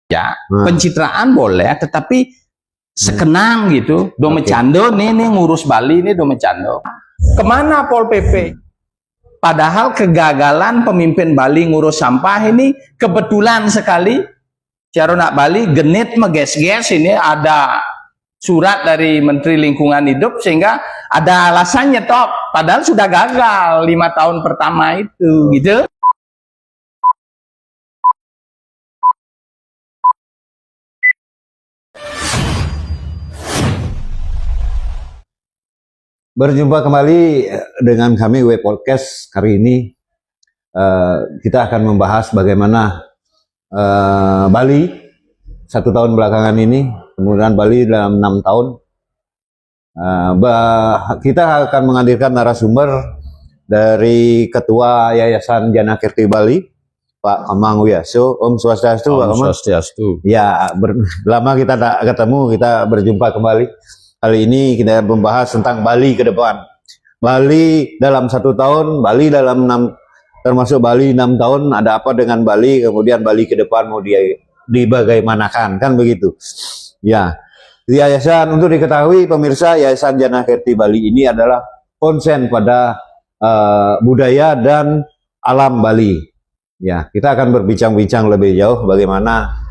Ya, pencitraan boleh, tetapi sekenang gitu. Domecando nih ngurus Bali nih domecando. Kemana Pol PP? Padahal kegagalan pemimpin Bali ngurus sampah ini kebetulan sekali. Carona Bali genit meges-ges, ini ada surat dari Menteri Lingkungan Hidup sehingga ada alasannya top. Padahal sudah gagal 5 tahun pertama itu, gitu. Berjumpa kembali dengan kami Web Podcast. Kali ini kita akan membahas bagaimana Bali 1 tahun belakangan ini, kemudian Bali dalam 6 tahun. Kita akan menghadirkan narasumber dari Ketua Yayasan Jana Kirti Bali, Pak Amang Wiyaso. Om Swastiastu, Pak Amang. Swastiastu. Ya, lama kita tak ketemu, kita berjumpa kembali. Kali ini kita membahas tentang Bali ke depan. Bali dalam 1 tahun, Bali dalam 6, termasuk Bali 6 tahun, ada apa dengan Bali, kemudian Bali ke depan mau dibagaimanakan, kan begitu. Ya, yayasan, untuk diketahui pemirsa, Yayasan Jana Kirti Bali ini adalah konsen pada budaya dan alam Bali. Ya, kita akan berbincang-bincang lebih jauh bagaimana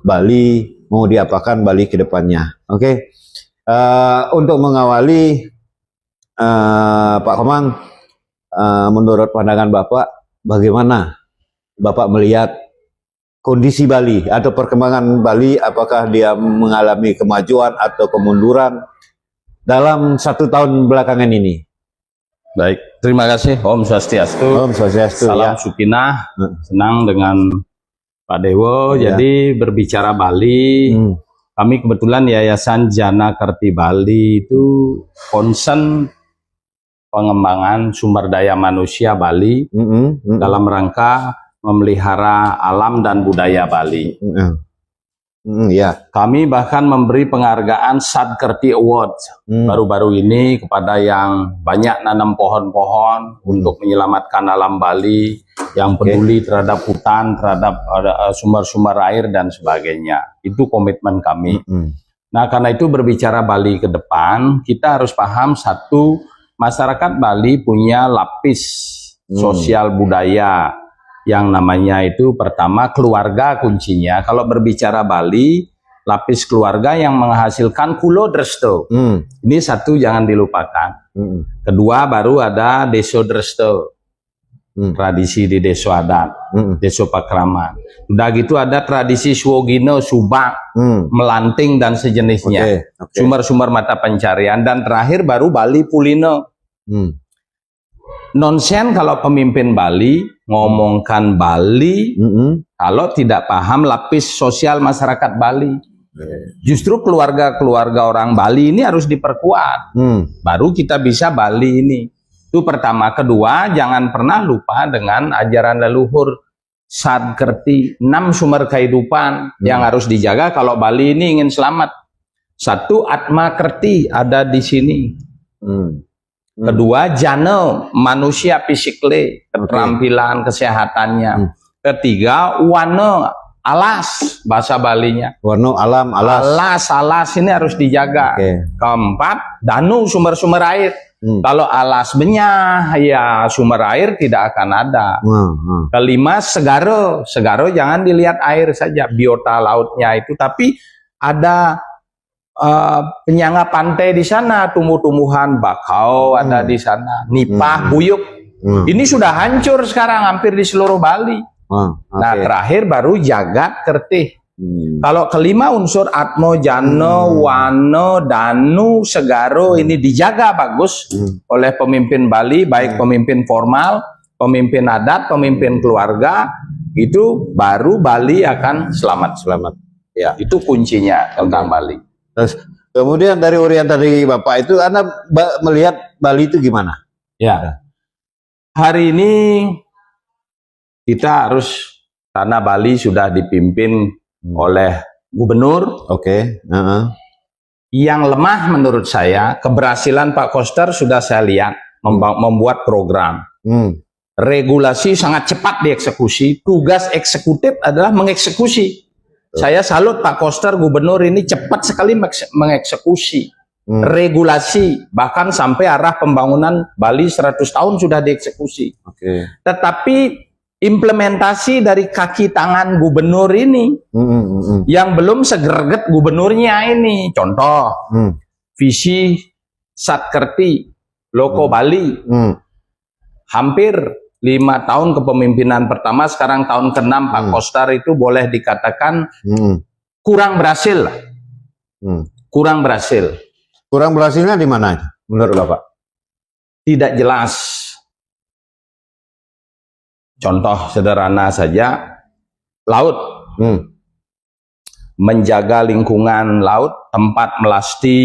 Bali mau diapakan Bali ke depannya. Oke. Untuk mengawali, Pak Komang, menurut pandangan Bapak, bagaimana Bapak melihat kondisi Bali atau perkembangan Bali? Apakah dia mengalami kemajuan atau kemunduran dalam 1 tahun belakangan ini? Baik, terima kasih Om Swastiastu. Om Swastiastu. Salam Ya. Sukinah. Senang dengan Pak Dewo. Ya. Jadi berbicara Bali. Kami kebetulan Yayasan Jana Kirti Bali itu concern pengembangan sumber daya manusia Bali dalam rangka memelihara alam dan budaya Bali. Ya. Kami bahkan memberi penghargaan Sadkirti Award baru-baru ini kepada yang banyak nanam pohon-pohon untuk menyelamatkan alam Bali, yang peduli terhadap hutan, terhadap sumber-sumber air dan sebagainya. Itu komitmen kami. Nah, karena itu berbicara Bali ke depan, kita harus paham satu, masyarakat Bali punya lapis sosial budaya yang namanya itu pertama keluarga kuncinya. Kalau berbicara Bali, lapis keluarga yang menghasilkan kulo dresto. Ini satu jangan dilupakan. Kedua baru ada deso dresto. Tradisi di deso adat, deso pakraman. Udah gitu ada tradisi swogino, subak, melanting dan sejenisnya. Sumber-sumber mata pencarian. Dan terakhir baru Bali Pulino. Nonsen kalau pemimpin Bali ngomongkan Bali kalau tidak paham lapis sosial masyarakat Bali. Justru keluarga-keluarga orang Bali ini harus diperkuat. Baru kita bisa Bali ini. Itu pertama. Kedua, jangan pernah lupa dengan ajaran leluhur Sadkirti, 6 sumber kehidupan yang harus dijaga kalau Bali ini ingin selamat. Satu, Atma Kirti ada di sini. Kedua, Jana, manusia fisikle, keterampilan, kesehatannya. Ketiga, Wana, alas, bahasa Balinya. Warna alam, alas. Alas ini harus dijaga. Keempat, Danu, sumber-sumber air. Kalau alas benyah, ya sumber air tidak akan ada. Kelima, segaro. Segaro jangan dilihat air saja, biota lautnya itu, tapi ada penyangga pantai di sana, tumbuh-tumbuhan bakau ada di sana, nipah, buyuk. Ini sudah hancur sekarang hampir di seluruh Bali. Nah, terakhir baru jagat kertih. Kalau kelima unsur Atmo, Jano, Wano, Danu, Segaro ini dijaga bagus oleh pemimpin Bali, baik pemimpin formal, pemimpin adat, pemimpin keluarga, itu baru Bali akan selamat. Ya, itu kuncinya tentang Bali. Terus kemudian dari orientasi Bapak itu, Anda melihat Bali itu gimana? Ya, hari ini kita harus, karena Bali sudah dipimpin oleh gubernur. Yang lemah menurut saya, keberhasilan Pak Koster sudah saya lihat membuat program. Regulasi sangat cepat dieksekusi, tugas eksekutif adalah mengeksekusi. Saya salut Pak Koster, gubernur ini cepat sekali mengeksekusi regulasi, bahkan sampai arah pembangunan Bali 100 tahun sudah dieksekusi. Tetapi implementasi dari kaki tangan gubernur ini yang belum segerget gubernurnya ini. Contoh, visi Satkerti Loko Bali, hampir 5 tahun kepemimpinan pertama, sekarang tahun ke-6 Pak Koster itu boleh dikatakan kurang berhasil. Kurang berhasil. Kurang berhasilnya di mana menurut Bapak? Tidak jelas. Contoh sederhana saja, laut. Menjaga lingkungan laut, tempat melasti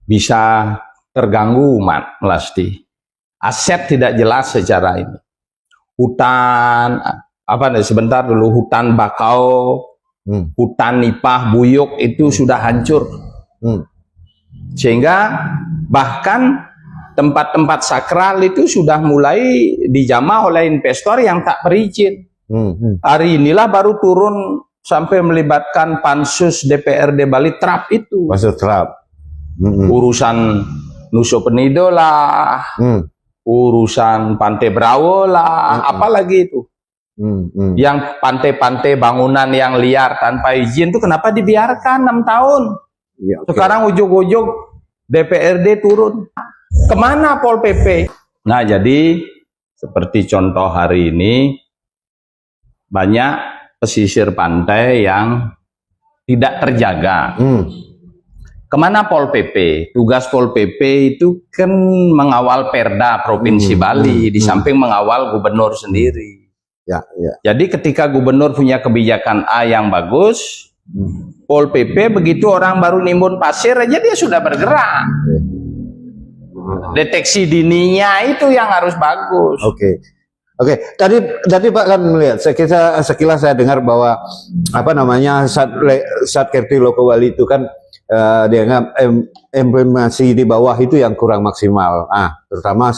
bisa terganggu, melasti. Aset tidak jelas secara ini. Hutan, sebentar dulu, hutan bakau, hutan nipah, buyuk itu sudah hancur. Sehingga bahkan tempat-tempat sakral itu sudah mulai dijamah oleh investor yang tak berizin. Hari inilah baru turun sampai melibatkan pansus DPRD Bali Trap itu. Pansus Trap. Urusan Nusa Penida lah. Urusan Pantai Brawo lah, apalagi itu. Yang pantai-pantai bangunan yang liar tanpa izin itu kenapa dibiarkan 6 tahun? Ya, sekarang ujung-ujung DPRD turun. Kemana Pol PP? Nah, jadi seperti contoh hari ini, banyak pesisir pantai yang tidak terjaga. Kemana Pol PP? Tugas Pol PP itu kan mengawal Perda Provinsi Bali, di samping mengawal gubernur sendiri. Jadi ketika gubernur punya kebijakan A yang bagus, Pol PP begitu orang baru nimbun pasir aja dia sudah bergerak. Deteksi dininya itu yang harus bagus. Tadi Pak kan melihat, sekilas saya dengar bahwa Satkerti Loko Bali itu kan dianggap implementasi di bawah itu yang kurang maksimal. Terutama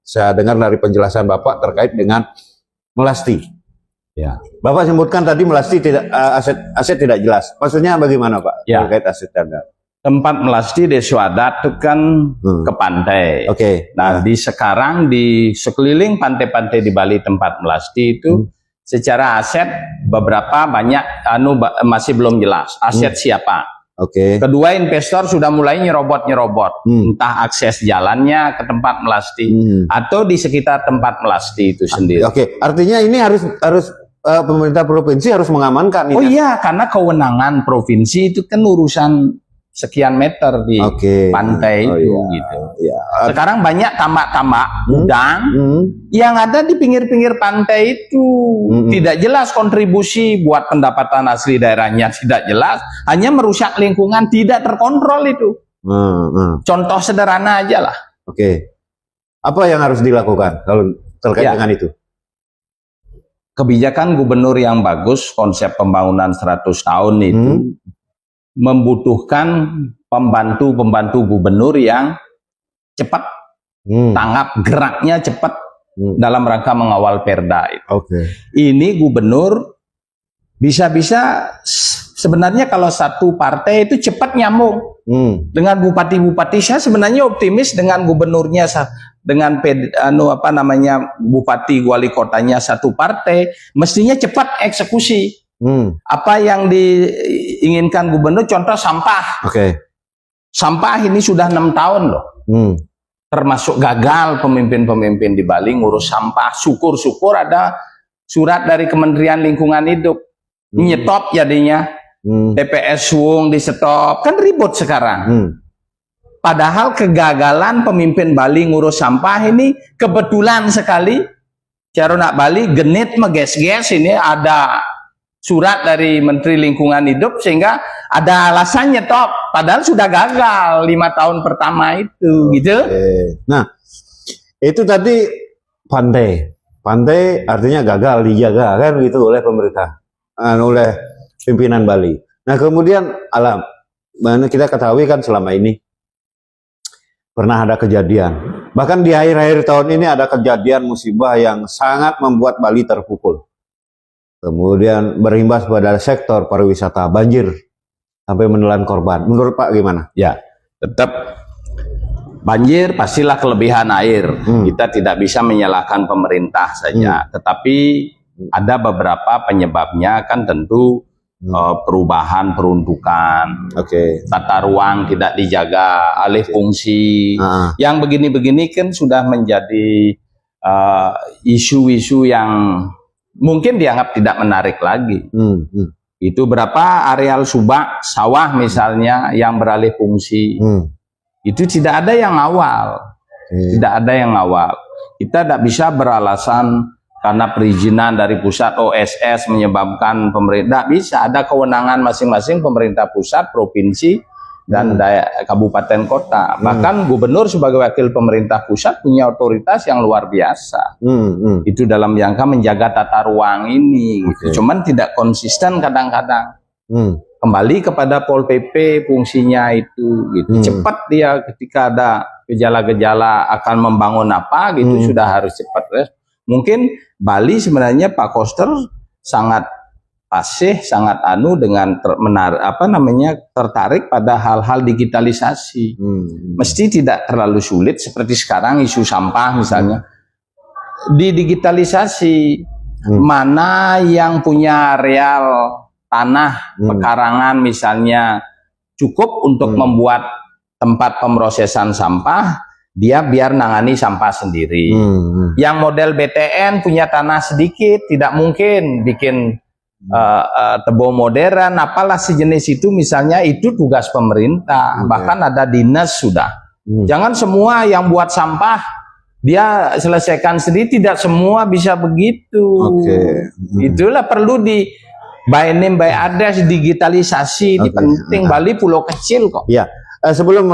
saya dengar dari penjelasan Bapak terkait dengan melasti. Bapak sebutkan tadi melasti tidak aset tidak jelas. Maksudnya bagaimana Pak terkait aset Anda? Tempat melasti desa adat itu kan ke pantai. Nah, sekarang di sekeliling pantai-pantai di Bali tempat melasti itu secara aset beberapa banyak masih belum jelas. Aset siapa? Kedua, investor sudah mulai nyerobot, entah akses jalannya ke tempat melasti atau di sekitar tempat melasti itu sendiri. Artinya ini harus pemerintah provinsi harus mengamankan. Oh iya, karena kewenangan provinsi itu kan urusan sekian meter di pantai itu gitu. Sekarang banyak tambak-tambak udang yang ada di pinggir-pinggir pantai itu tidak jelas kontribusi buat pendapatan asli daerahnya, tidak jelas, hanya merusak lingkungan, tidak terkontrol itu. Contoh sederhana aja lah. Apa yang harus dilakukan kalau terkait dengan itu? Kebijakan gubernur yang bagus, konsep pembangunan 100 tahun itu membutuhkan pembantu gubernur yang cepat, tanggap geraknya cepat dalam rangka mengawal Perda itu. Ini gubernur bisa-bisa sebenarnya kalau satu partai itu cepat nyambung dengan bupati-bupati. Saya sebenarnya optimis dengan gubernurnya, dengan bupati wali kotanya satu partai, mestinya cepat eksekusi. Apa yang diinginkan gubernur, contoh sampah. Sampah ini sudah 6 tahun loh. Termasuk gagal pemimpin-pemimpin di Bali ngurus sampah. Syukur-syukur ada surat dari Kementerian Lingkungan Hidup. Nyetop jadinya. TPS Wung di stop. Kan ribut sekarang. Padahal kegagalan pemimpin Bali ngurus sampah ini kebetulan sekali. Carona Bali genit meges-ges, ini ada surat dari Menteri Lingkungan Hidup sehingga ada alasannya top, padahal sudah gagal 5 tahun pertama itu gitu. Nah, itu tadi pantai artinya gagal dijaga kan gitu oleh pemerintah, oleh pimpinan Bali. Nah, kemudian alam, mana kita ketahui kan selama ini pernah ada kejadian, bahkan di akhir-akhir tahun ini ada kejadian musibah yang sangat membuat Bali terpukul. kemudian berimbas pada sektor pariwisata, banjir sampai menelan korban. Menurut Pak gimana? Ya, tetap banjir pastilah kelebihan air. Kita tidak bisa menyalahkan pemerintah saja, tetapi ada beberapa penyebabnya kan tentu perubahan peruntukan, tata ruang tidak dijaga, alih fungsi. Yang begini-begini kan sudah menjadi isu-isu yang mungkin dianggap tidak menarik lagi. Itu berapa areal subak sawah misalnya yang beralih fungsi. Itu tidak ada yang awal. Tidak ada yang awal. Kita tidak bisa beralasan karena perizinan dari pusat OSS menyebabkan pemerintah. Bisa ada kewenangan masing-masing pemerintah pusat, provinsi, dan kabupaten kota. Bahkan gubernur sebagai wakil pemerintah pusat punya otoritas yang luar biasa. Itu dalam jangka menjaga tata ruang ini. Cuman tidak konsisten kadang-kadang. Kembali kepada Pol PP fungsinya itu. Cepat dia ketika ada gejala-gejala akan membangun apa gitu sudah harus cepat. Mungkin Bali sebenarnya Pak Koster sangat fasih, sangat dengan tertarik pada hal-hal digitalisasi. Mesti tidak terlalu sulit seperti sekarang isu sampah misalnya. Digitalisasi mana yang punya areal tanah pekarangan misalnya cukup untuk membuat tempat pemrosesan sampah, dia biar nangani sampah sendiri. Yang model BTN punya tanah sedikit, tidak mungkin bikin tebo modern, apalah sejenis itu misalnya, itu tugas pemerintah. Bahkan ada dinas sudah. Jangan semua yang buat sampah dia selesaikan sendiri, tidak semua bisa begitu. Itulah perlu di by name by address, digitalisasi ini penting. Bali pulau kecil kok. Ya. Sebelum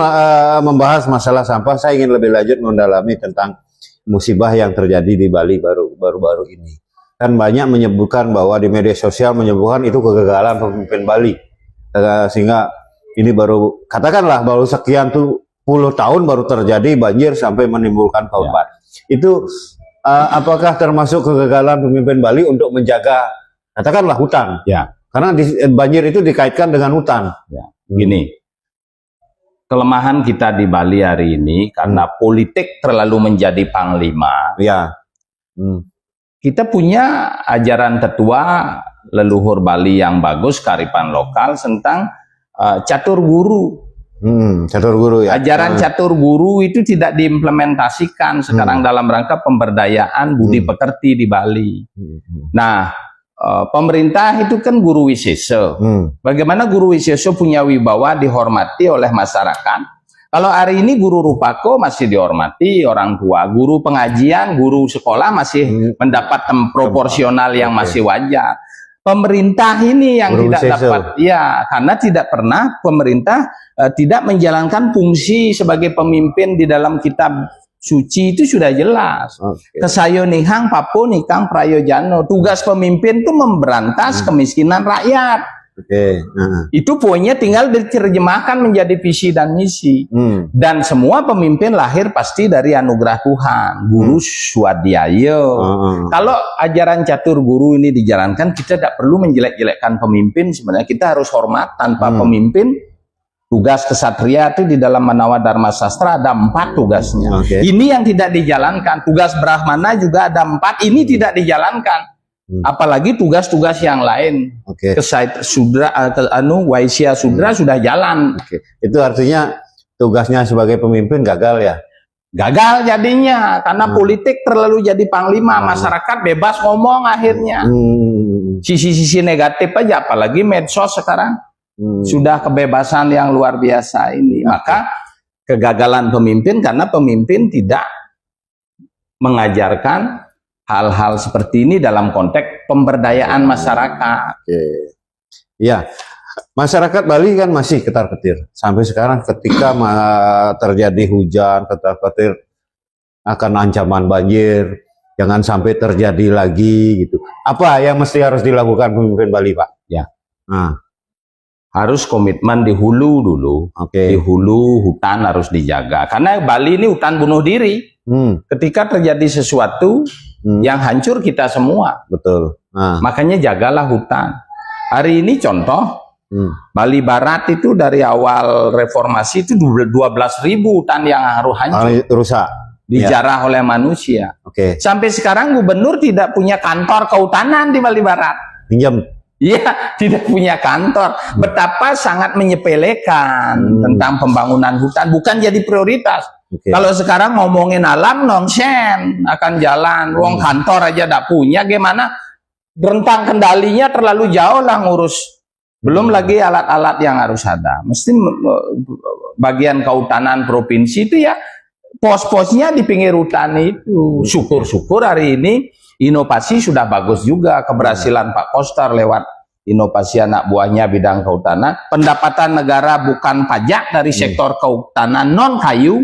membahas masalah sampah, saya ingin lebih lanjut mendalami tentang musibah yang terjadi di Bali baru-baru ini. Kan banyak menyebutkan bahwa di media sosial menyebutkan itu kegagalan pemimpin Bali. Sehingga ini baru, katakanlah baru sekian tuh puluh tahun baru terjadi banjir sampai menimbulkan korban. Itu apakah termasuk kegagalan pemimpin Bali untuk menjaga, katakanlah hutan? Karena banjir itu dikaitkan dengan hutan. Gini. Kelemahan kita di Bali hari ini karena politik terlalu menjadi panglima. Kita punya ajaran tetua leluhur Bali yang bagus, kearifan lokal tentang catur guru. Catur guru ya. Ajaran catur guru itu tidak diimplementasikan sekarang dalam rangka pemberdayaan budi pekerti di Bali. Nah, pemerintah itu kan guru wiseso. Bagaimana guru wiseso punya wibawa, dihormati oleh masyarakat. Kalau hari ini guru rupako masih dihormati orang tua, guru pengajian, guru sekolah masih mendapat proporsional yang masih wajar. Pemerintah ini yang guru tidak wiseso dapat, karena tidak pernah pemerintah tidak menjalankan fungsi sebagai pemimpin di dalam kitab suci itu sudah jelas. Kesayo nihang papo nikang prayojano. Tugas pemimpin itu memberantas kemiskinan rakyat. Itu poinnya tinggal diterjemahkan menjadi visi dan misi. Dan semua pemimpin lahir pasti dari anugerah Tuhan. Guru swadhyaya. Kalau ajaran catur guru ini dijalankan, kita tidak perlu menjelek-jelekkan pemimpin. Sebenarnya kita harus hormat tanpa pemimpin. Tugas kesatria itu di dalam Manawa Dharma Sastra ada 4 tugasnya. Ini yang tidak dijalankan. Tugas Brahmana juga ada 4. Ini tidak dijalankan. Apalagi tugas-tugas yang lain. Kesait Sudra, Waisya Sudra sudah jalan. Itu artinya tugasnya sebagai pemimpin gagal ya? Gagal jadinya karena politik terlalu jadi panglima. Masyarakat bebas ngomong akhirnya. Sisi-sisi negatif aja, apalagi medsos sekarang. Sudah kebebasan yang luar biasa ini. Maka kegagalan pemimpin karena pemimpin tidak mengajarkan hal-hal seperti ini dalam konteks pemberdayaan masyarakat. Ya, masyarakat Bali kan masih ketar-ketir sampai sekarang. Ketika terjadi hujan, ketar-ketir akan ancaman banjir, jangan sampai terjadi lagi gitu. Apa yang mesti harus dilakukan pemimpin Bali, Pak? Harus komitmen di hulu dulu. Di hulu hutan harus dijaga. Karena Bali ini hutan bunuh diri. Ketika terjadi sesuatu yang hancur kita semua. Betul. Makanya jagalah hutan. Hari ini contoh, Bali Barat itu dari awal reformasi itu 12.000 hutan yang harus hancur. Rusak. Dijarah oleh manusia. Sampai sekarang gubernur tidak punya kantor kehutanan di Bali Barat. Pinjam. Iya, tidak punya kantor. Betapa sangat menyepelekan tentang pembangunan hutan, bukan jadi prioritas. Kalau sekarang ngomongin alam, nonsen akan jalan. Wong kantor aja tidak punya, gimana? Rentang kendalinya terlalu jauh lah ngurus. Belum lagi alat-alat yang harus ada. Mesti bagian kehutanan provinsi itu ya pos-posnya di pinggir hutan itu. Syukur-syukur hari ini inovasi sudah bagus juga, keberhasilan Pak Koster lewat inovasi anak buahnya bidang kehutanan. Pendapatan negara bukan pajak dari sektor kehutanan non kayu.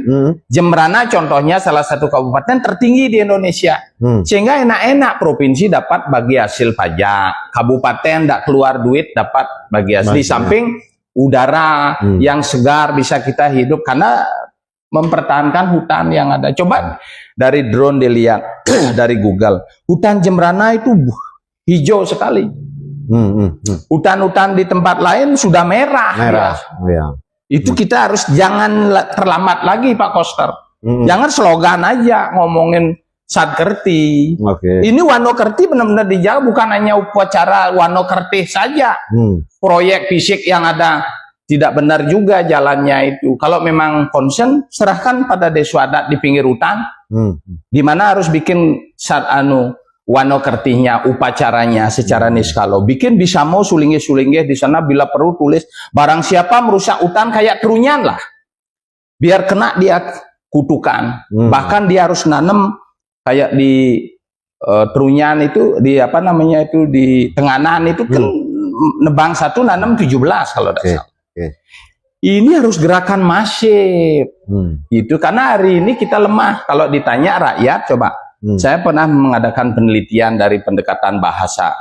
Jembrana contohnya salah satu kabupaten tertinggi di Indonesia. Sehingga enak-enak provinsi dapat bagi hasil pajak, kabupaten tidak keluar duit dapat bagi hasil. Di samping udara yang segar bisa kita hidup karena mempertahankan hutan yang ada. Coba dari drone dilihat dari Google, hutan Jembrana itu hijau sekali. Hutan-hutan di tempat lain sudah merah. Ya. Itu kita harus jangan terlambat lagi Pak Koster. Jangan slogan aja ngomongin Sadkerti. Ini Wanokerti benar-benar dijaga, bukan hanya upacara Wanokerti saja. Proyek fisik yang ada tidak benar juga jalannya itu. Kalau memang concern, serahkan pada desa adat di pinggir hutan. Di mana harus bikin Wanokertinya, upacaranya secara niskalo. Bikin bisa mau sulinggih-sulinggih di sana, bila perlu tulis barang siapa merusak hutan kayak Trunyan lah. Biar kena dia kutukan. Bahkan dia harus nanam kayak di Trunyan itu, di apa namanya itu, di Tenganan itu kan nebang satu nanam 17 kalau tidak salah. Ini harus gerakan masif. Itu karena hari ini kita lemah. Kalau ditanya rakyat, coba. Saya pernah mengadakan penelitian dari pendekatan bahasa.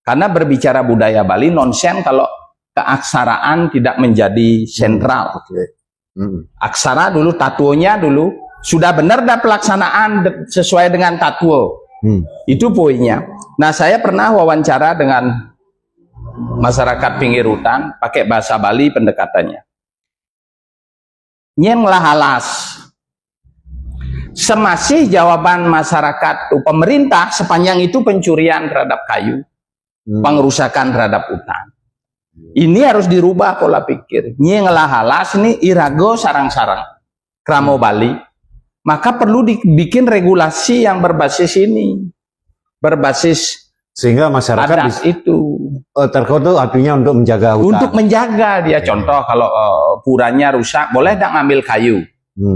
Karena berbicara budaya Bali, nonsen kalau keaksaraan tidak menjadi sentral. Aksara dulu, tatuonya dulu, sudah benar dah pelaksanaan sesuai dengan tatuo. Itu poinnya. Nah, saya pernah wawancara dengan masyarakat pinggir hutan, pakai bahasa Bali pendekatannya. Nyen lah halas. Semasih jawaban masyarakat pemerintah sepanjang itu pencurian terhadap kayu, pengerusakan terhadap hutan. Ini harus dirubah pola pikir. Nyi ngelahalas ini irago sarang-sarang kramo Bali. Maka perlu dibikin regulasi yang berbasis ini, berbasis sehingga masyarakat adat itu. Terkoto artinya untuk menjaga hutan. Untuk menjaga dia. Contoh kalau puranya rusak, boleh tidak ngambil kayu?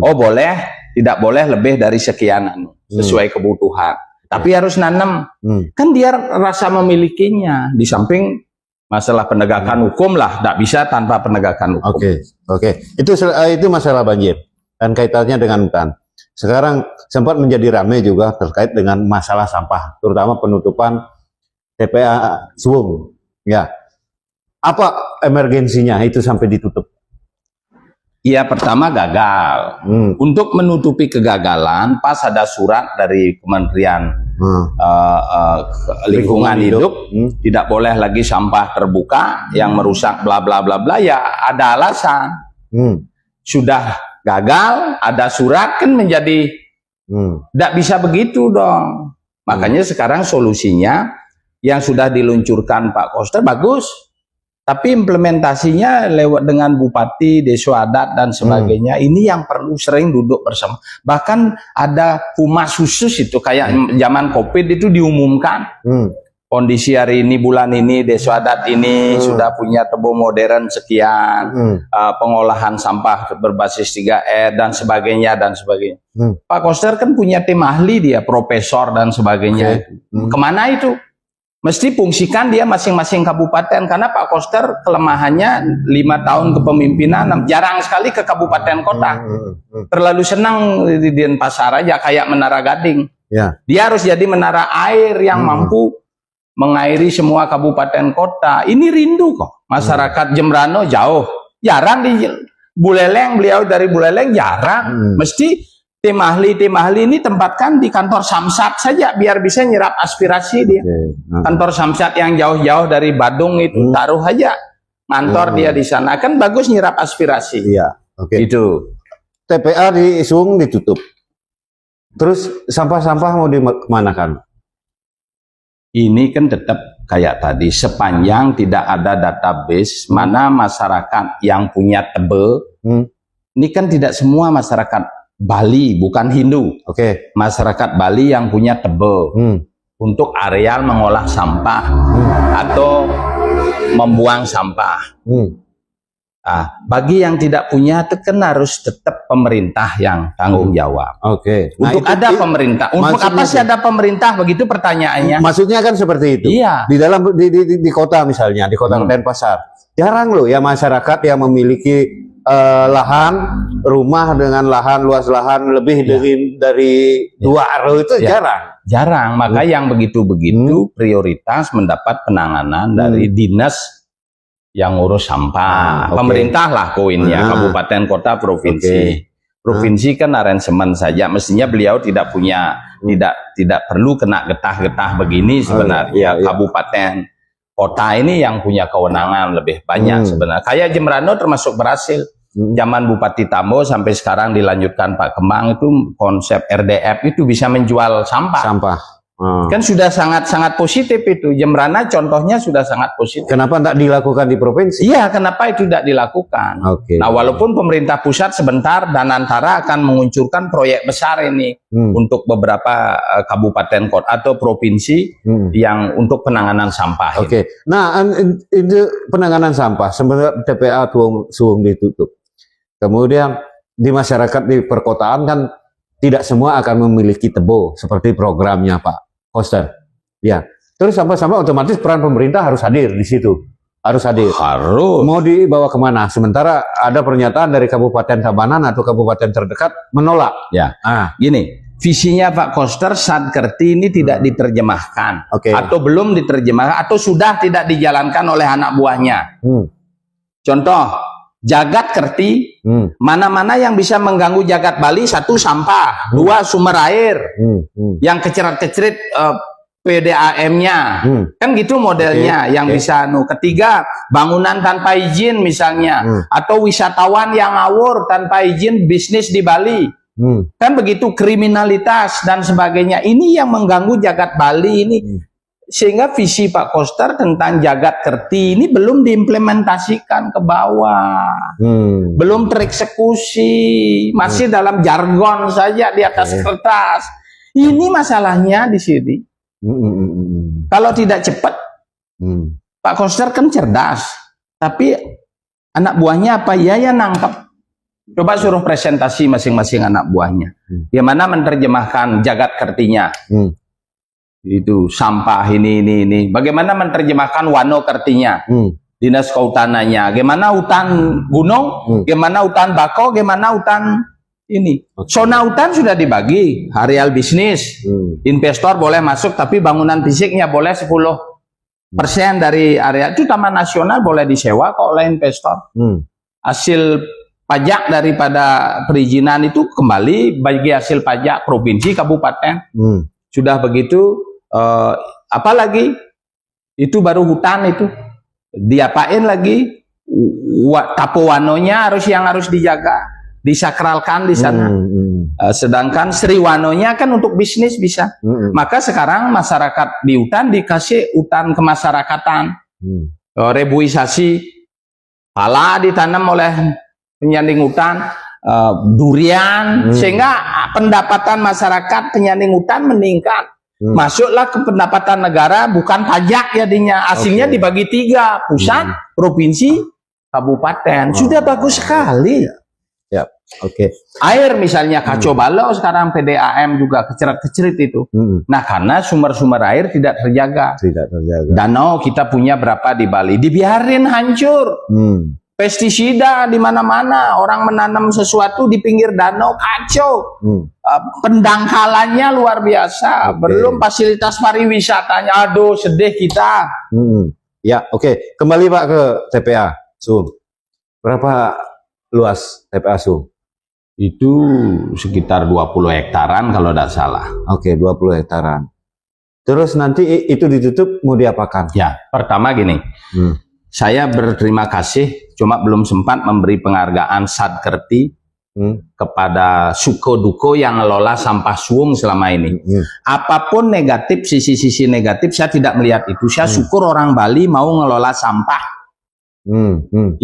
Oh boleh. Tidak boleh lebih dari sekian sesuai kebutuhan. Tapi harus nanam. Kan dia rasa memilikinya. Di samping masalah penegakan hukum lah, tidak bisa tanpa penegakan hukum. Oke. Itu masalah banjir dan kaitannya dengan hutan. Sekarang sempat menjadi ramai juga terkait dengan masalah sampah, terutama penutupan TPA Suwung. Ya. Apa emergensinya itu sampai ditutup? Ya, pertama gagal. Untuk menutupi kegagalan, pas ada surat dari Kementerian Lingkungan Hidup, tidak boleh lagi sampah terbuka yang merusak bla bla bla bla, ya ada alasan. Sudah gagal, ada surat kan menjadi tidak bisa begitu dong. Makanya sekarang solusinya yang sudah diluncurkan Pak Koster bagus. Tapi implementasinya lewat dengan bupati, desa adat dan sebagainya. Ini yang perlu sering duduk bersama. Bahkan ada humas khusus itu kayak zaman COVID itu diumumkan. Kondisi hari ini, bulan ini, desa adat ini sudah punya tebu modern sekian, pengolahan sampah berbasis 3R dan sebagainya dan sebagainya. Pak Koster kan punya tim ahli dia, profesor dan sebagainya. Kemana itu? Mesti fungsikan dia masing-masing kabupaten, karena Pak Koster kelemahannya 5 tahun kepemimpinan jarang sekali ke kabupaten kota. Terlalu senang di Denpasar aja kayak Menara Gading. Dia harus jadi menara air yang mampu mengairi semua kabupaten kota. Ini rindu kok. Masyarakat Jembrano jauh. Jarang di Buleleng, beliau dari Buleleng jarang. Mesti tim ahli ini tempatkan di kantor Samsat saja biar bisa nyerap aspirasi dia. Kantor Samsat yang jauh-jauh dari Badung itu taruh aja kantor dia di sana, kan bagus nyerap aspirasi. Iya, oke. Itu TPA di Sung ditutup. Terus sampah-sampah mau dimanakan? ini kan tetap kayak tadi, sepanjang tidak ada database mana masyarakat yang punya tebel. Ini kan tidak semua masyarakat Bali, bukan Hindu. Oke. Masyarakat Bali yang punya tebel untuk areal mengolah sampah atau membuang sampah. Nah, bagi yang tidak punya itu kan harus tetap pemerintah yang tanggung jawab. Oke. Untuk ada pemerintah. Untuk apa sih ada pemerintah? Begitu pertanyaannya. Maksudnya kan seperti itu. Iya. Di dalam di kota misalnya, di kota Denpasar, jarang loh ya masyarakat yang memiliki lahan rumah dengan luas lahan lebih dari 2 aro itu jarang. Maka yang begitu-begitu prioritas mendapat penanganan dari dinas yang ngurus sampah. Pemerintah lah koinnya, kabupaten, kota, provinsi. Provinsi kan aransemen saja, mestinya beliau tidak punya, tidak perlu kena getah-getah begini sebenarnya. Kabupaten, kota ini yang punya kewenangan lebih banyak sebenarnya. Kayak Jembrano termasuk berhasil. Zaman Bupati Tambo sampai sekarang dilanjutkan Pak Kemang, itu konsep RDF itu bisa menjual sampah. Kan sudah sangat positif itu. Jembrana contohnya sudah sangat positif. Kenapa tidak dilakukan di provinsi? Iya, kenapa itu tidak dilakukan? Nah, walaupun pemerintah pusat sebentar dan antara akan menguncurkan proyek besar ini untuk beberapa kabupaten kota atau provinsi yang untuk penanganan sampah. Nah, itu penanganan sampah sebenarnya TPA Sung ditutup. Kemudian di masyarakat di perkotaan kan tidak semua akan memiliki tebo seperti programnya Pak Koster. Ya, terus sama-sama otomatis peran pemerintah harus hadir di situ. Harus hadir. Harus. Mau dibawa kemana? Sementara ada pernyataan dari Kabupaten Tabanan atau kabupaten terdekat menolak. Ya, gini, visinya Pak Koster Sadkerti ini tidak diterjemahkan. Atau belum diterjemahkan, atau sudah tidak dijalankan oleh anak buahnya. Contoh, Jagat Kerti, mana-mana yang bisa mengganggu Jagat Bali, 1 sampah, 2 sumber air, yang kecerat-kecerit PDAM-nya, kan gitu modelnya, yang bisa, 3 bangunan tanpa izin misalnya, atau wisatawan yang ngawur tanpa izin bisnis di Bali, kan begitu, kriminalitas dan sebagainya, ini yang mengganggu Jagat Bali ini. Sehingga visi Pak Koster tentang Jagat Kerti ini belum diimplementasikan ke bawah, belum tereksekusi, masih dalam jargon saja di atas kertas. Ini masalahnya di sini. Kalau tidak cepat, Pak Koster kan cerdas, tapi anak buahnya apa ya nangkep. Coba suruh presentasi masing-masing anak buahnya, bagaimana menerjemahkan Jagat Kertinya. Itu sampah ini. Bagaimana menerjemahkan Wano Kertinya, dinas kehutanannya, bagaimana hutan gunung, bagaimana hutan bako, bagaimana hutan ini. Zona hutan sudah dibagi, areal bisnis, investor boleh masuk, tapi bangunan fisiknya boleh 10% dari area itu. Taman nasional boleh disewa kok oleh investor. Hasil pajak daripada perizinan itu kembali bagi hasil pajak provinsi, kabupaten. Sudah begitu. Apalagi itu baru hutan itu diapain lagi, Tapowanonya harus dijaga, disakralkan di sana. Sedangkan Sriwanonya kan untuk bisnis bisa. Maka sekarang masyarakat di hutan dikasih hutan kemasyarakatan, rebuisasi, pala ditanam oleh penyanding hutan, durian, sehingga pendapatan masyarakat penyanding hutan meningkat. Masuklah ke pendapatan negara, bukan pajak jadinya. Hasilnya dibagi 3, pusat, provinsi, kabupaten. Sudah bagus sekali. Air misalnya Kacau Balau sekarang PDAM juga kecerit-kecerit itu. Nah, karena sumber-sumber air tidak terjaga. Danau kita punya berapa di Bali, dibiarin hancur. Pestisida di mana-mana, orang menanam sesuatu di pinggir danau, kacau. Pendangkalannya luar biasa. Belum fasilitas pariwisatanya, aduh sedih kita. Ya, kembali Pak ke TPA Sung. Berapa luas TPA Sung? Itu sekitar 20 hektaran kalau tidak salah. Oke, 20 hektaran. Terus nanti itu ditutup mau diapakan? Ya, pertama gini, saya berterima kasih, cuma belum sempat memberi penghargaan Sadkerti kepada Suko Duko yang ngelola sampah Suwung selama ini. Apapun negatif, sisi-sisi negatif, saya tidak melihat itu. Saya syukur orang Bali mau ngelola sampah.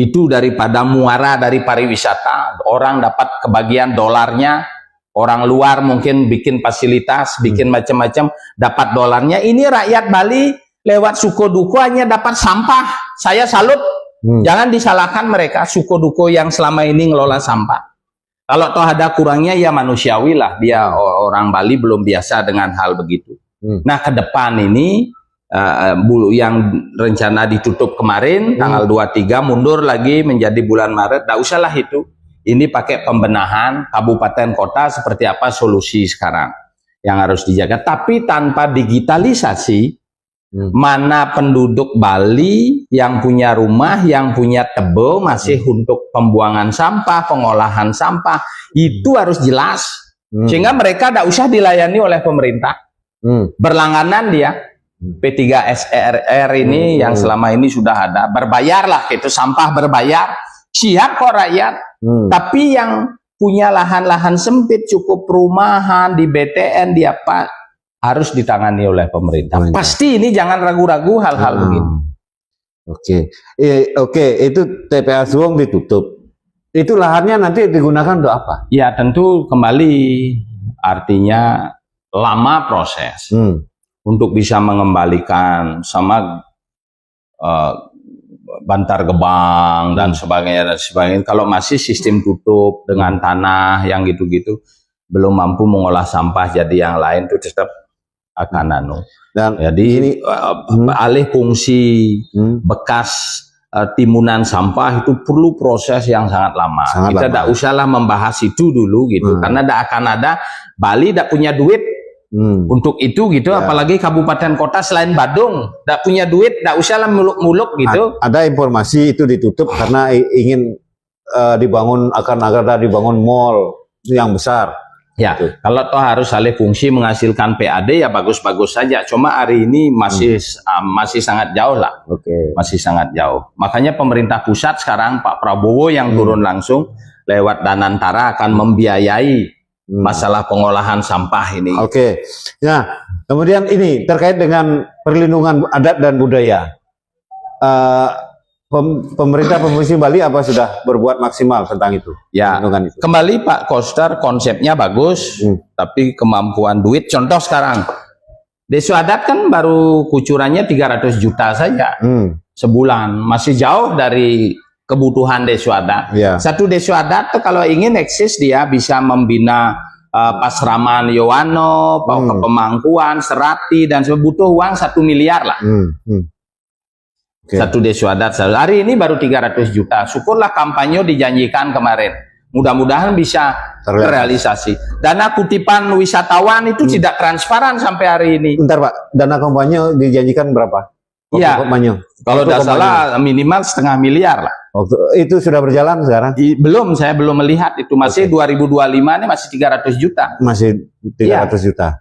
Itu daripada muara dari pariwisata, orang dapat kebagian dolarnya, orang luar mungkin bikin fasilitas, bikin macam-macam, dapat dolarnya. Ini rakyat Bali lewat Suko Duko hanya dapat sampah. Saya salut. Jangan disalahkan mereka, Suko Duko yang selama ini ngelola sampah. Kalau toh ada kurangnya ya manusiawi lah, dia orang Bali belum biasa dengan hal begitu. Nah, ke depan ini yang rencana ditutup kemarin tanggal 23 mundur lagi menjadi bulan Maret, tak usahlah itu. Ini pakai pembenahan kabupaten kota seperti apa solusi sekarang yang harus dijaga. Tapi tanpa digitalisasi, mana penduduk Bali yang punya rumah, yang punya tebo masih untuk pembuangan sampah, pengolahan sampah, itu harus jelas. Sehingga mereka tak usah dilayani oleh pemerintah. Berlangganan dia. P3SRR ini yang selama ini sudah ada, berbayarlah, itu sampah berbayar, siap kok rakyat. Tapi yang punya lahan-lahan sempit, cukup perumahan di BTN, di apa, harus ditangani oleh pemerintah. Pasti ini jangan ragu-ragu hal-hal begini. Oke, itu TPA Suwung ditutup. Itu lahannya nanti digunakan untuk apa? Ya tentu kembali, artinya lama proses. Untuk bisa mengembalikan sama Bantar Gebang dan sebagainya. Kalau masih sistem tutup dengan tanah yang gitu-gitu, belum mampu mengolah sampah jadi yang lain, itu tetap akan Dan jadi ini alih fungsi bekas timunan sampah itu perlu proses yang sangat lama. Kita tidak usahlah membahas itu dulu gitu, karena tidak akan ada, Bali tidak punya duit untuk itu gitu, apalagi kabupaten kota selain Badung tidak punya duit, tidak usahlah muluk-muluk gitu. Ada informasi itu ditutup karena ingin akan dibangun mall yang besar. Ya, kalau toh harus alih fungsi menghasilkan PAD ya bagus-bagus saja. Cuma hari ini masih sangat jauh lah. Masih sangat jauh. Makanya pemerintah pusat sekarang Pak Prabowo yang turun langsung lewat Danantara akan membiayai masalah pengolahan sampah ini. Nah, kemudian ini terkait dengan perlindungan adat dan budaya. Pemerintah Provinsi Bali apa sudah berbuat maksimal tentang itu? Ya, itu. Kembali Pak Koster, konsepnya bagus, tapi kemampuan duit. Contoh sekarang, Desu Adat kan baru kucurannya 300 juta saja sebulan, masih jauh dari kebutuhan Desu Adat. Satu Desu Adat tuh kalau ingin eksis dia bisa membina Pasraman Yowano, Pemangkuan, Serati, dan butuh uang 1 miliar lah. Satu Desu Adat. Hari ini baru 300 juta. Syukurlah kampanye dijanjikan kemarin. Mudah-mudahan bisa terrealisasi. Dana kutipan wisatawan itu tidak transparan sampai hari ini. Bentar Pak, dana kampanye dijanjikan berapa? Iya, kalau tidak salah minimal 0,5 miliar lah. Itu sudah berjalan sekarang? Belum, saya belum melihat itu. Masih 2025 ini masih 300 juta. Masih 300 juta.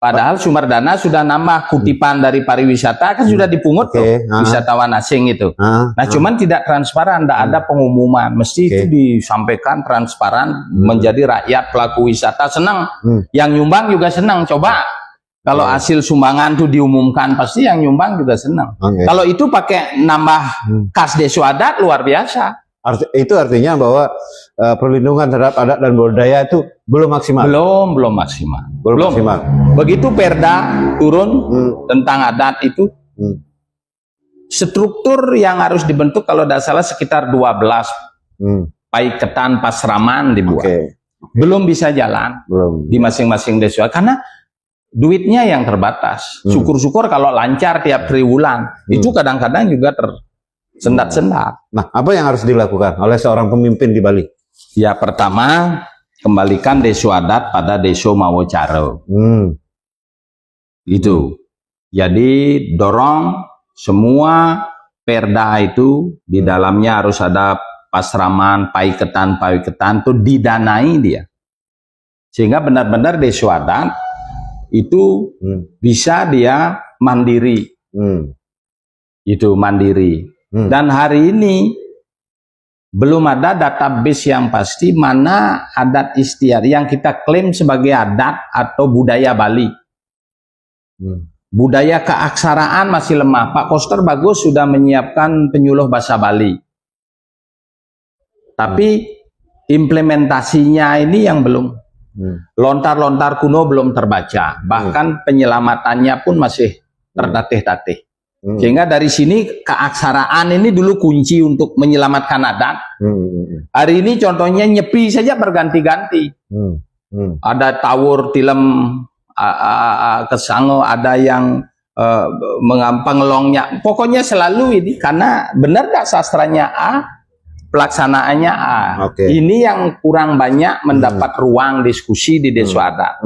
Padahal sumber dana sudah nambah, kutipan dari pariwisata kan sudah dipungut tuh, wisatawan asing itu. Nah, cuman tidak transparan, tidak ada pengumuman. Mesti itu disampaikan transparan, menjadi rakyat pelaku wisata senang. Yang nyumbang juga senang. Coba kalau hasil sumbangan itu diumumkan, pasti yang nyumbang juga senang. Kalau itu pakai nambah kas Desu Adat luar biasa. Itu artinya bahwa perlindungan terhadap adat dan budaya itu belum maksimal. Belum maksimal. Belum maksimal. Begitu Perda turun tentang adat itu, struktur yang harus dibentuk kalau tidak salah sekitar 12 paiketan pasraman dibuat. Belum bisa jalan di masing-masing desa karena duitnya yang terbatas. Syukur-syukur kalau lancar tiap triwulan. Itu kadang-kadang juga tersendat-sendat. Nah, apa yang harus dilakukan oleh seorang pemimpin di Bali? Ya, pertama, kembalikan Desu Adat pada Deso Mawocaro. Itu. Jadi, dorong semua perda itu, di dalamnya harus ada Pasraman, Paiketan itu didanai dia. Sehingga benar-benar desa adat itu bisa dia mandiri. Itu mandiri. Dan hari ini belum ada database yang pasti mana adat istiadat yang kita klaim sebagai adat atau budaya Bali. Budaya keaksaraan masih lemah. Pak Koster bagus sudah menyiapkan penyuluh bahasa Bali. Tapi implementasinya ini yang belum. Lontar-lontar kuno belum terbaca. Bahkan penyelamatannya pun masih tertatih-tatih. Sehingga dari sini keaksaraan ini dulu kunci untuk menyelamatkan adat. Hari ini contohnya nyepi saja berganti-ganti. Ada tawur tilem kesango, ada yang pengelongnya. Pokoknya selalu ini karena benar gak sastranya A, pelaksanaannya A. Ini yang kurang banyak mendapat ruang diskusi di desa adat.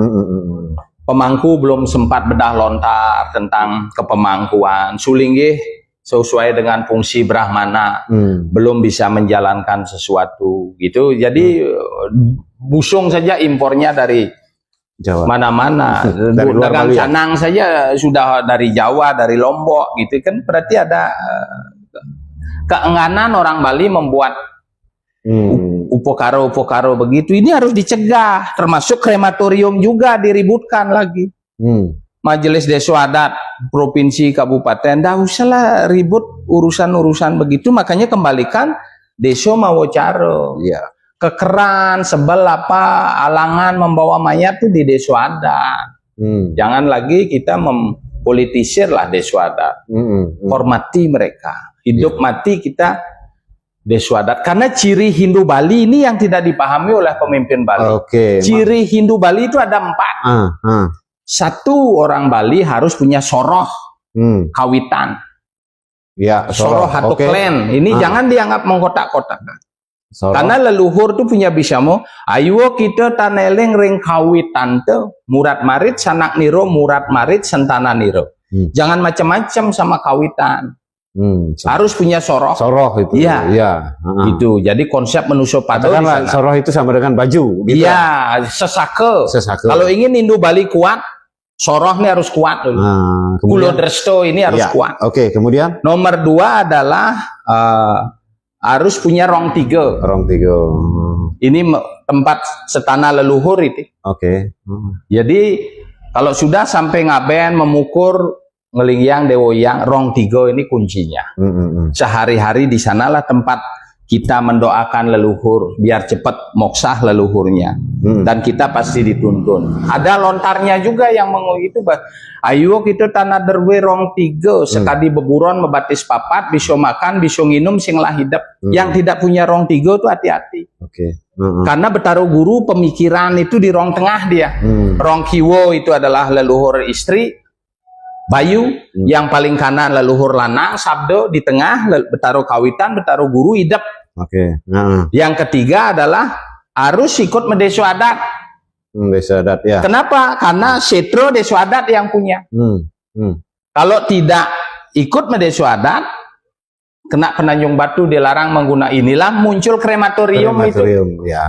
Pemangku belum sempat bedah lontar tentang kepemangkuan. Sulinggih sesuai dengan fungsi Brahmana belum bisa menjalankan sesuatu gitu. Jadi busung saja impornya dari mana-mana. Dagang canang saja sudah dari Jawa, dari Lombok gitu kan. Berarti ada keengganan orang Bali membuat upokaro begitu. Ini harus dicegah, termasuk krematorium juga diributkan lagi. Majelis Desa Adat provinsi kabupaten dah usahlah ribut urusan-urusan begitu, makanya kembalikan Desa Mawocaro. Kekeran, sebel apa, alangan membawa mayat tuh di Desa Adat. Jangan lagi kita mempolitisir lah Desa Adat. Hormati mereka. Hidup mati kita Desa Adat. Karena ciri Hindu Bali ini yang tidak dipahami oleh pemimpin Bali. Ciri Hindu Bali itu ada 4. Satu, orang Bali harus punya soroh kawitan. Soroh atau klan. Ini jangan dianggap mengkotak-kotakkan. Karena leluhur itu punya bisamo. Ayo kita taneleng ring kawitan tuh. Murat marit sanak niro, murat marit sentana niro. Jangan macam-macam sama kawitan. Harus punya soroh. Soroh itu. Iya. Itu. Jadi konsep manusia padu di sana. Soroh itu sama dengan baju. Iya, sesake. Kalau ingin Hindu Bali kuat, soroh ini harus kuat dulu. Kulo Dresto ini harus kuat. Kemudian nomor 2 adalah harus punya rong 3. Ini tempat setana leluhur itu. Jadi kalau sudah sampai ngaben memukur ngelingyang dewoyang rong 3 ini kuncinya. Sehari-hari di sanalah tempat kita mendoakan leluhur biar cepat moksah leluhurnya. Dan kita pasti dituntun. Ada lontarnya juga yang itu. Ayo kita tanah derwe rong 3 sekali beburon mebatis papat bisa makan bisa nginum sing lah hidup. Yang tidak punya rong 3 itu hati-hati. Karena Betaro Guru pemikiran itu di rong tengah dia. Rong kiwo itu adalah leluhur istri Bayu, yang paling kanan leluhur lanang, sabdo di tengah, Betaro kawitan, Betaro Guru hidup. Yang ketiga adalah harus ikut Desa Adat. Desa Adat ya. Kenapa? Karena setro Desa Adat yang punya. Kalau tidak ikut Desa Adat, kena Penanjung Batu dilarang menggunakan, inilah muncul krematorium itu.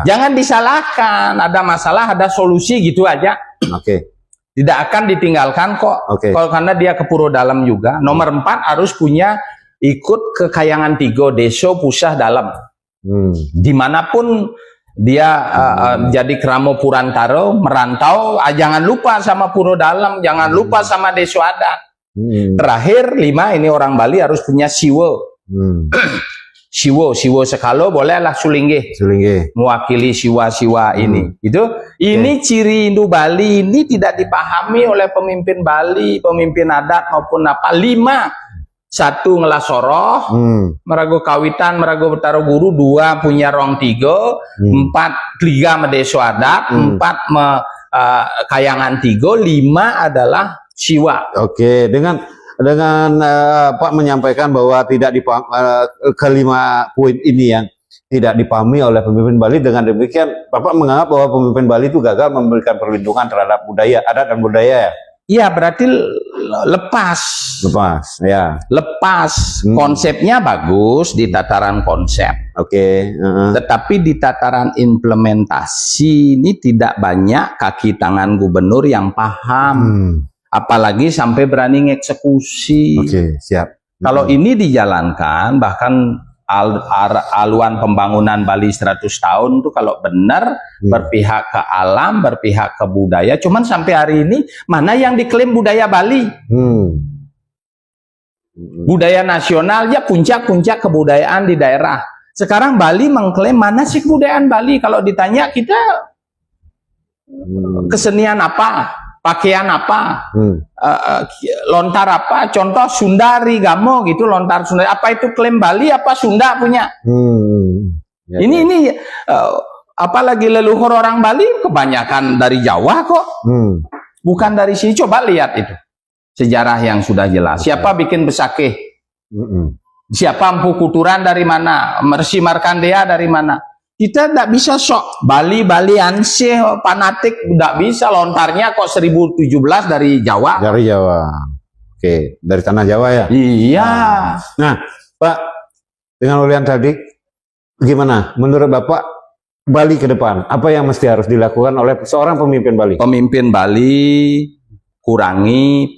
Jangan disalahkan, ada masalah, ada solusi gitu aja. Tidak akan ditinggalkan kok. Kalau karena dia ke Puro Dalam juga. Nomor 4 harus punya ikut ke Kayangan 3 Deso Pusah Dalam. Dimanapun dia jadi Kramo Purantaro merantau, jangan lupa sama Puro Dalam, jangan lupa sama Desa Adat. Terakhir 5, ini orang Bali harus punya siwo. Siwo sekalo bolehlah Sulinggih mewakili siwa-siwa ini. Ini ciri Hindu Bali ini tidak dipahami oleh pemimpin Bali, pemimpin adat maupun apa. 5, 1 ngelah soroh, merago kawitan, merago Betaro Guru. 2 punya rong 3, 4 3 Desa Adat, 4 Kayangan 3, 5 adalah siwa. Dengan Pak menyampaikan bahwa tidak dipahami, kelima poin ini yang tidak dipahami oleh pemimpin Bali. Dengan demikian Bapak menganggap bahwa pemimpin Bali itu gagal memberikan perlindungan terhadap budaya, adat dan budaya ya? Iya, berarti lepas. Ya. Lepas. Konsepnya bagus di tataran konsep. Oke. Tetapi di tataran implementasi ini tidak banyak kaki tangan gubernur yang paham. Apalagi sampai berani eksekusi. Oke, siap. Kalau ini dijalankan, bahkan aluan pembangunan Bali 100 tahun itu kalau benar berpihak ke alam, berpihak ke budaya. Cuman sampai hari ini mana yang diklaim budaya Bali? Budaya nasional ya, puncak-puncak kebudayaan di daerah. Sekarang Bali mengklaim mana sih kebudayaan Bali? Kalau ditanya kita kesenian apa? Pakaian apa, lontar apa, contoh Sundari Gamo gitu, lontar Sundari, apa itu klaim Bali apa Sunda punya? Ya, ini apalagi leluhur orang Bali kebanyakan dari Jawa kok, bukan dari sini. Coba lihat itu sejarah yang sudah jelas. Siapa bikin Besakeh? Siapa Empu Kuturan dari mana? Mersi Markandeya dari mana? Kita tidak bisa sok Bali ansih fanatik, tidak bisa. Lontarnya kok 1017 dari Jawa. Dari Jawa. Oke, dari tanah Jawa ya. Iya. Nah, Pak, dengan ulian tadi, gimana menurut Bapak Bali ke depan? Apa yang mesti harus dilakukan oleh seorang pemimpin Bali? Pemimpin Bali kurangi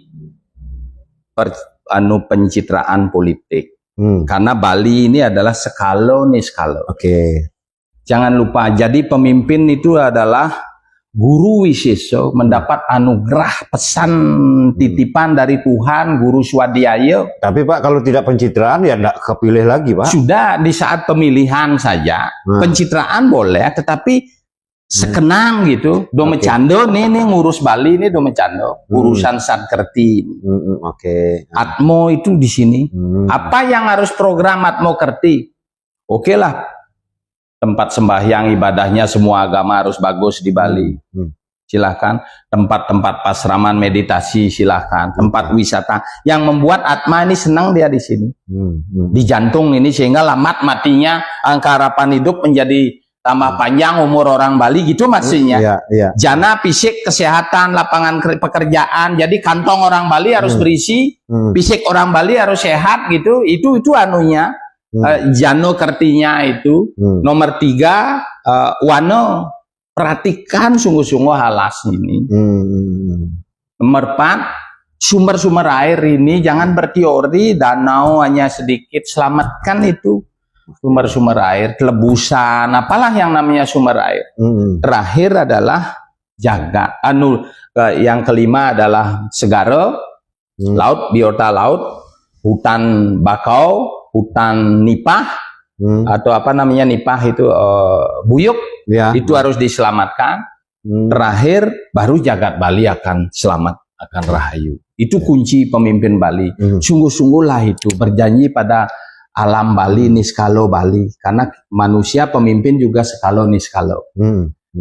pencitraan politik. Karena Bali ini adalah skalo niskalo. Oke. Jangan lupa, jadi pemimpin itu adalah guru wiseso, mendapat anugerah pesan titipan dari Tuhan, guru swadhyaya. Tapi Pak, kalau tidak pencitraan ya tidak kepilih lagi Pak. Sudah di saat pemilihan saja, pencitraan boleh, tetapi sekenang gitu. Domecando nih ngurus Bali ini Domecando, urusan Sadkerti. Oke. Atmo itu di sini. Apa yang harus program Atmo Kerti? Oke lah. Tempat sembahyang ibadahnya semua agama harus bagus di Bali. Silahkan. Tempat-tempat pasraman meditasi silahkan. Tempat wisata yang membuat Atma ini senang dia di sini. Di jantung ini sehingga lambat matinya, angka harapan hidup menjadi tambah panjang umur orang Bali gitu maksudnya. Jana fisik kesehatan, lapangan pekerjaan. Jadi kantong orang Bali harus berisi, fisik orang Bali harus sehat gitu. Itu anunya. Jano Kertinya itu. Nomor 3 Wano, perhatikan sungguh-sungguh halas ini. Nomor 4 sumber-sumber air ini jangan berteori danau hanya sedikit, selamatkan itu sumber-sumber air, telebusan, apalah yang namanya sumber air. Terakhir adalah jaga yang kelima adalah segara laut, biota laut, hutan bakau, hutan nipah, atau apa namanya nipah itu buyuk, itu harus diselamatkan. Terakhir baru jagat Bali akan selamat, akan rahayu. Itu kunci pemimpin Bali. Sungguh-sungguhlah itu berjanji pada alam Bali, niskalo Bali, karena manusia pemimpin juga skalo niskalo.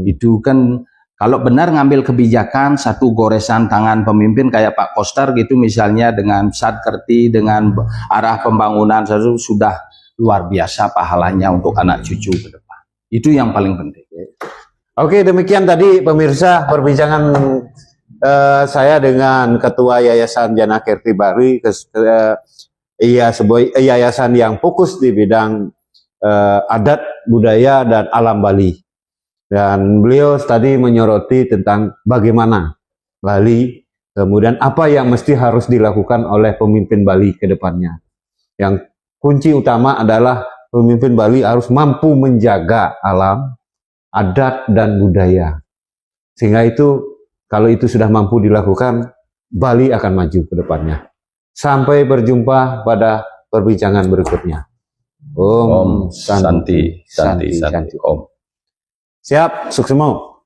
Itu kan kalau benar ngambil kebijakan, satu goresan tangan pemimpin kayak Pak Koster gitu misalnya, dengan Sadkerti, dengan arah pembangunan sudah luar biasa pahalanya untuk anak cucu ke depan. Itu yang paling penting. Oke, demikian tadi pemirsa perbincangan saya dengan Ketua Yayasan Jana Kerti Bali, sebuah yayasan yang fokus di bidang adat, budaya, dan alam Bali. Dan beliau tadi menyoroti tentang bagaimana Bali, kemudian apa yang mesti harus dilakukan oleh pemimpin Bali ke depannya. Yang kunci utama adalah pemimpin Bali harus mampu menjaga alam, adat, dan budaya. Sehingga itu, kalau itu sudah mampu dilakukan, Bali akan maju ke depannya. Sampai berjumpa pada perbincangan berikutnya. Om Santi. Om. Siap, sukses mau.